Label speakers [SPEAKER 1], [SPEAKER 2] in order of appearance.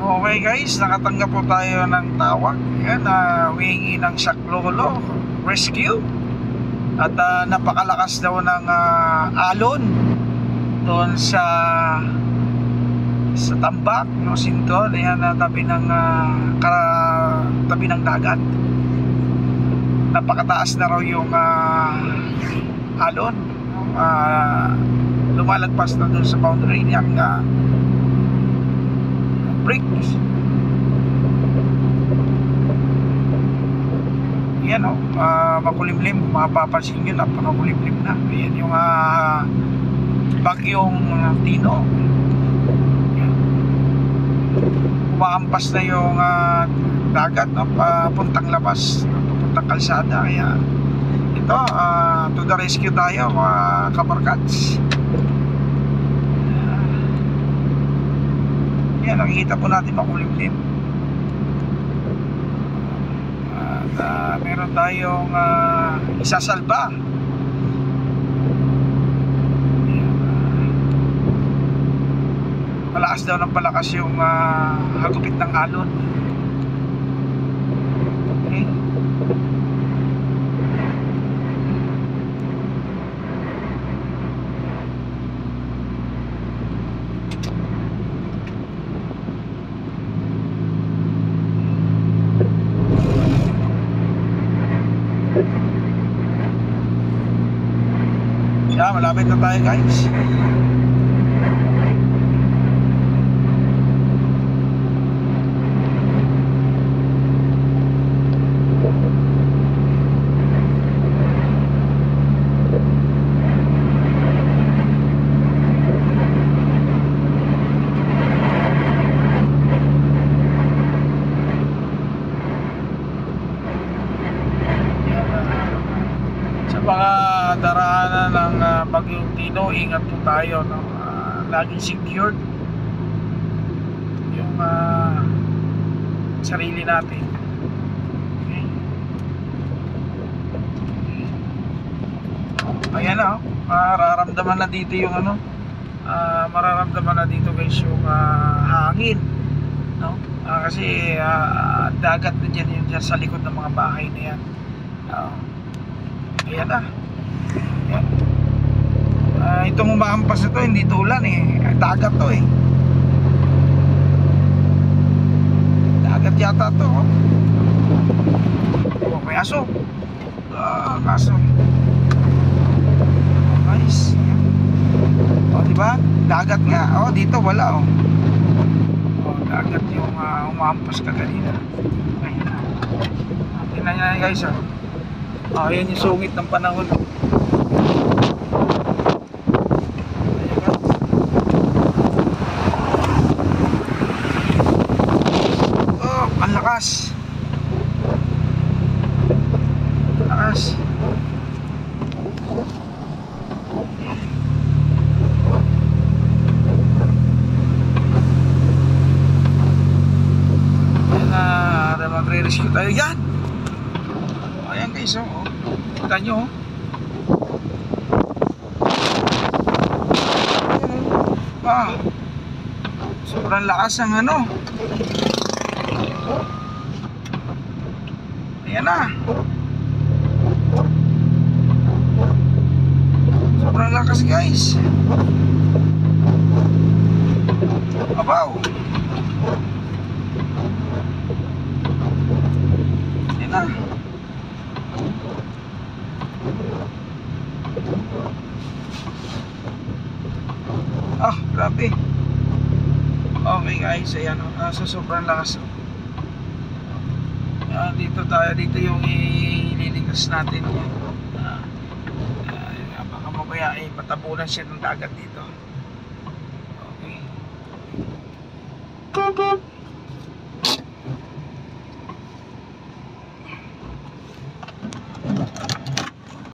[SPEAKER 1] Okay guys, nakatanggap po tayo ng tawag. Yan, humingi ng saklolo rescue. At napakalakas daw ng alon doon sa tambak, no, Sintol. Ayan, tabi ng dagat. Napakataas na raw yung alon. Lumalagpas na doon sa boundary niyang bricks. Yan o, makulimlim. Kung mapapansin nyo, napakakulimlim na. Ayan yung bagyong Tino. Umaampas na yung dagat, no? Papuntang labas, papuntang kalsada. Kaya ito, to the rescue tayo, mga kabarkats. Yan, nakikita po natin makulimlim. At meron tayong isasalba. Palakas daw ng palakas yung hagupit ng alon. Okay. Yeah, malapit na tayo guys. Mga daraanan ng bagyong Tino, ingat po tayo, no? Laging secured yung sarili natin. Okay. Ayan na, mararamdaman na dito yung mararamdaman na dito guys yung hangin, no? Kasi dagat na dyan, yun dyan sa likod ng mga bahay na yan. Ayan na. Ayan. Itong umahampas na to, hindi to ulan eh. Dagat to eh. Dagat yata to, oh. Oh, may aso. Aso. Nice. Oh, diba? Dagat nga. Oh, dito wala, oh. Oh, dagat yung umahampas ka kanina. Ayan na. Tingnan nyo na guys, oh. Ayan yung sungit ng panahon. Oh, ang lakas. Lakas. Ayan na, magre-rescue tayo. Yan! Ayan guys, oh. Kita nyo, oh. Sobrang lakas ng ayan na. Sobrang lakas guys. Abaw. Ayan na. Grabe. Okay guys, ayan o, so sobrang lakas. Dito tayo, dito yung ililikas natin. Baka mamaya patabunan siya ng dagat dito. Okay.